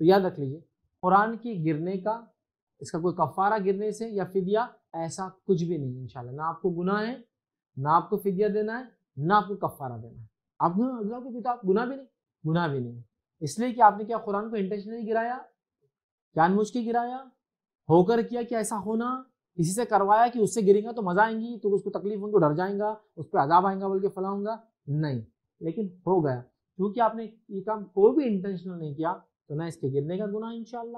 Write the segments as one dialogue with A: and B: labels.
A: تو یاد رکھ لیجیے قرآن کی گرنے کا اس کا کوئی کفارہ گرنے سے یا فدیہ ایسا کچھ بھی نہیں انشاءاللہ. نہ آپ کو گناہ ہے، نہ آپ کو فدیہ دینا ہے، نہ آپ کو کفارہ دینا ہے. آپ نے اللہ کی کتاب گناہ بھی نہیں. اس لیے کہ آپ نے کیا قرآن کو انٹینشنلی گرایا، جان بوجھ کے گرایا، ہو کر کیا کہ ایسا ہونا، کسی سے کروایا کہ اس سے گریں گا تو مزہ آئیں گی تو اس کو تکلیف ہوں گی، ڈر جائیں گا، اس پہ عذاب آئیں گا بلکہ فلاں ہوں گا، نہیں. لیکن ہو گیا کیونکہ آپ نے یہ کام کوئی بھی انٹینشنل نہیں کیا تو نہ اس کے گرنے کا گناہ انشاءاللہ،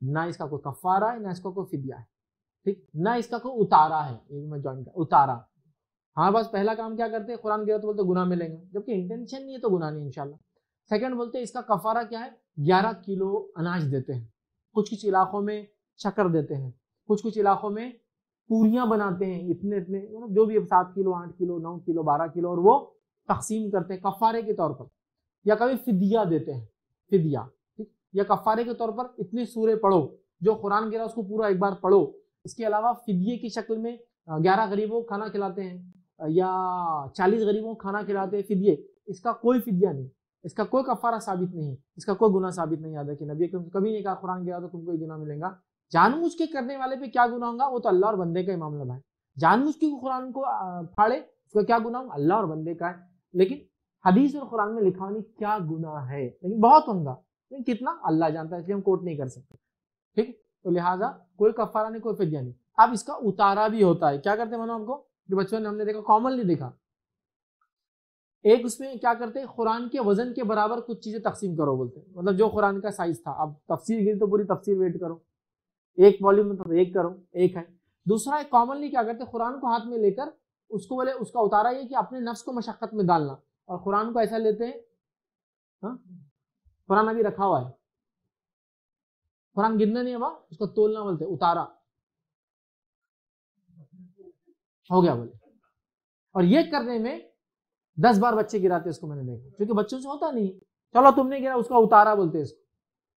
A: نہ اس کا کوئی کفارہ ہے، نہ اس کا کوئی فدیہ ہے، ٹھیک، نہ اس کا کوئی اتارا ہے. میں جوائن کر اتارا، ہاں بس پہلا کام کیا کرتے ہیں قرآن گرا تو بولتے گناہ ملیں گا، جبکہ انٹینشن نہیں ہے تو گناہ نہیں انشاءاللہ. سیکنڈ بولتے ہیں اس کا کفارہ کیا ہے، 11 کلو اناج دیتے ہیں. کچھ علاقوں میں شکر دیتے ہیں، کچھ علاقوں میں پوریاں بناتے ہیں اتنے جو بھی 7 کلو 8 کلو 9 کلو 12 کلو، اور وہ تقسیم کرتے ہیں کفارے کے طور پر. یا کبھی فدیہ دیتے ہیں، فدیہ، ٹھیک، یا کفارے کے طور پر اتنی سورے پڑھو، جو قرآن گرا اس کو پورا ایک بار پڑھو. اس کے علاوہ فدیے کی شکل میں 11 غریبوں کو کھانا کھلاتے ہیں یا 40 غریبوں کو کھانا کھلاتے ہیں فدیے. اس کا کوئی فدیہ نہیں، اس کا کوئی کفارہ ثابت نہیں، اس کا کوئی گناہ ثابت نہیں. یاد ہے کہ نبی کبھی نہیں کہا قرآن گرا تو تم کو گناہ ملے گا. جان بوجھ کے کرنے والے پہ کیا گناہ ہوگا وہ تو اللہ اور بندے کا ہی معاملہ بھائی. جان بوجھ کے قرآن کو پھاڑے اس کا کیا گناہ ہوگا اللہ اور بندے کا ہے. لیکن حدیث اور قرآن میں لکھا نہیں کیا گناہ ہے، لیکن بہت ہوگا، لیکن کتنا اللہ جانتا ہے، اس لیے ہم کوٹ نہیں کر سکتے. ٹھیک، تو لہٰذا کوئی کفارہ نہیں، کوئی فدیہ نہیں. اب اس کا اتارا بھی ہوتا ہے. کیا کرتے ہیں آپ کو جو بچوں نے ہم نے دیکھا کامنلی دیکھا، ایک اس میں کیا کرتے ہیں قرآن کے وزن کے برابر کچھ چیزیں تقسیم کرو بولتے ہیں، مطلب جو قرآن کا سائز تھا. اب تفسیر گری تو پوری تفسیر ویٹ کرو، ایک والیوم میں ایک کرو، ایک ہے. دوسرا ایک کامنلی کیا کرتے ہیں قرآن کو ہاتھ میں لے کر اس کو بولے اس کا اتارا یہ کہ اپنے نفس کو مشقت میں ڈالنا، اور قرآن کو ایسا لیتے ہیں. ہاں قرآن ابھی رکھا ہوا ہے، قرآن گرنا نہیں ہے، اس کو تولنا بولتے اتارا ہو گیا بولے. اور یہ کرنے میں 10 بار بچے گراتے اس کو میں نے دیکھا، کیونکہ بچوں سے ہوتا نہیں. چلو تم نے گرا اس کا اتارا بولتے اس کو.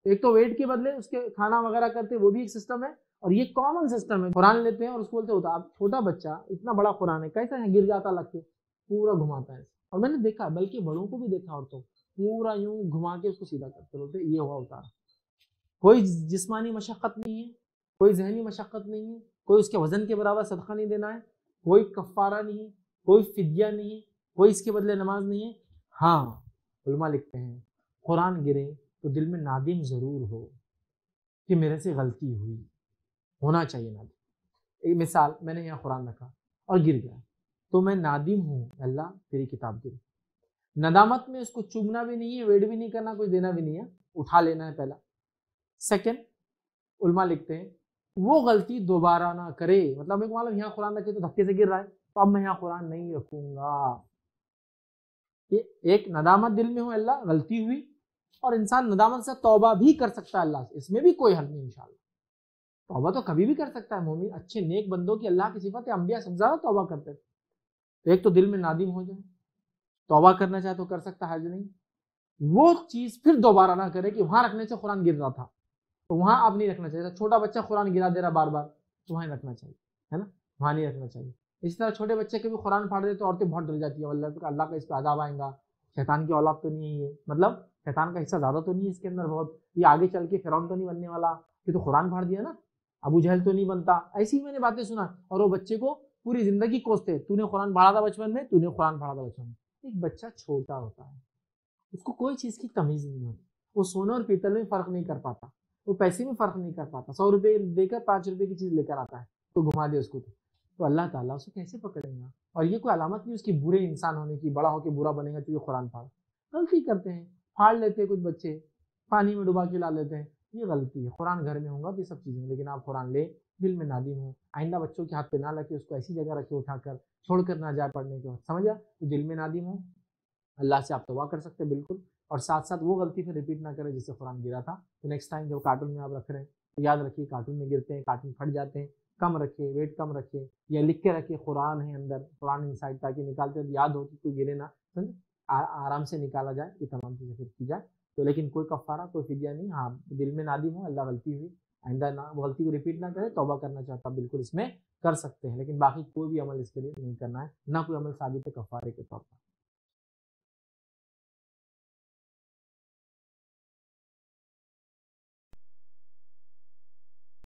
A: ایک تو ویٹ کے بدلے اس کے کھانا وغیرہ کرتے وہ بھی ایک سسٹم ہے، اور یہ کامن سسٹم ہے. قرآن لیتے ہیں اور اس کو بولتے ہوتا. اب چھوٹا بچہ اتنا بڑا قرآن ہے کیسا ہے گر جاتا لگ کے پورا گھماتا ہے. اور میں نے دیکھا بلکہ بڑوں کو بھی دیکھا، عورتوں پورا یوں گھما کے اس کو سیدھا کرتے بولتے یہ ہوا اتارا. کوئی جسمانی مشقت نہیں ہے، کوئی ذہنی مشقت نہیں ہے، کوئی اس کے وزن کے برابر صدقہ نہیں دینا ہے، کوئی کفارہ نہیں ہے، کوئی فدیہ نہیں ہے، کوئی اس کے بدلے نماز نہیں ہے. ہاں علماء لکھتے ہیں قرآن گرے تو دل میں نادم ضرور ہو کہ میرے سے غلطی ہوئی، ہونا چاہیے نادم. ایک مثال، میں نے یہاں قرآن رکھا اور گر گیا تو میں نادم ہوں، اللہ تیری کتاب گری. ندامت میں اس کو چومنا بھی نہیں ہے، ویٹ بھی نہیں کرنا، کچھ دینا بھی نہیں ہے، اٹھا لینا ہے پہلا. سیکنڈ علماء لکھتے ہیں وہ غلطی دوبارہ نہ کرے. مطلب ایک معلوم یہاں قرآن رکھے تو دھکے سے گر رہا ہے تو اب میں یہاں قرآن نہیں رکھوں گا. ایک ندامت دل میں ہو اللہ غلطی ہوئی، اور انسان ندامت سے توبہ بھی کر سکتا ہے اللہ سے، اس میں بھی کوئی حل نہیں انشاءاللہ. توبہ تو کبھی بھی کر سکتا ہے مومن. اچھے نیک بندوں کی اللہ کی صفت ہے، انبیاء سب زیادہ توبہ کرتے تھے. تو ایک تو دل میں نادم ہو جائے، توبہ کرنا چاہے تو کر سکتا ہے، حرج نہیں. وہ چیز پھر دوبارہ نہ کرے کہ وہاں رکھنے سے قرآن گر رہا تھا تو وہاں آپ نہیں رکھنا چاہیے. چھوٹا بچہ قرآن گرا دے رہا بار بار تو وہاں رکھنا چاہیے، ہے نا، وہاں نہیں رکھنا چاہیے. اس طرح چھوٹے بچے کے بھی قرآن پھاڑ دے تو عورتیں بہت ڈر جاتی ہیں، اللہ کا اس پہ عذاب آئے گا، شیطان کی اولاد تو نہیں ہے یہ، مطلب شیطان کا حصہ زیادہ تو نہیں ہے اس کے اندر بہت، یہ آگے چل کے فرعون تو نہیں بننے والا کہ تو قرآن پھاڑ دیا نا، ابو جہل تو نہیں بنتا. ایسی ہی میں نے باتیں سنا، اور وہ بچے کو پوری زندگی کوستے تو نے قرآن پھاڑا تھا بچپن میں، تو نے قرآن پھاڑا تھا بچپن میں. ایک بچہ چھوٹا ہوتا ہے، اس کو کوئی چیز کی تمیز نہیں ہوتی، وہ سونے اور پیتل میں فرق نہیں کر پاتا، وہ پیسے میں فرق نہیں کر پاتا. 100 روپے دے کر 5 روپے کی چیز لے کر آتا ہے تو گھما دے اس کو تو اللہ تعالیٰ اسے کیسے پکڑیں گا. اور یہ کوئی علامت نہیں اس کی برے انسان ہونے کی، بڑا ہو کے برا بنے گا کیونکہ قرآن پھاڑا. غلطی کرتے ہیں، پھاڑ لیتے ہیں کچھ بچے، پانی میں ڈبا کے لا لیتے ہیں، یہ غلطی ہے. قرآن گھر میں ہوگا تو یہ سب چیزیں، لیکن آپ قرآن لے دل میں نادم ہو، آئندہ بچوں کے ہاتھ پہ نہ رکھے، اس کو ایسی جگہ رکھے اٹھا کر، چھوڑ کر نہ جائے پڑھنے کے وقت، سمجھا، تو دل میں نادم ہو. اللہ سے آپ توبہ کر سکتے بالکل، اور ساتھ ساتھ وہ غلطی پھر ریپیٹ نہ کرے جس سے قرآن گرا تھا. تو نیکسٹ ٹائم جب کارٹون میں آپ رکھ رہے ہیں تو یاد رکھیے کارٹون میں گرتے ہیں، کارٹون پھٹ جاتے ہیں، کم رکھے، ویٹ کم رکھے، یا لکھ کے رکھے قرآن ہے اندر، قرآن انسائڈ، تاکہ نکالتے یاد ہو کہ کوئی گرے نہ، آرام سے نکالا جائے، یہ تمام چیزیں پھر کی جائے. تو لیکن کوئی کفارہ کوئی فدیہ نہیں. ہاں دل میں نادم ہو اللہ غلطی ہوئی، آئندہ نہ وہ غلطی کو ریپیٹ نہ کرے، توبہ کرنا چاہتا بالکل اس میں کر سکتے ہیں، لیکن باقی کوئی بھی عمل اس کے لیے نہیں کرنا ہے، نہ کوئی عمل ثابت ہے کفارے کے طور پر.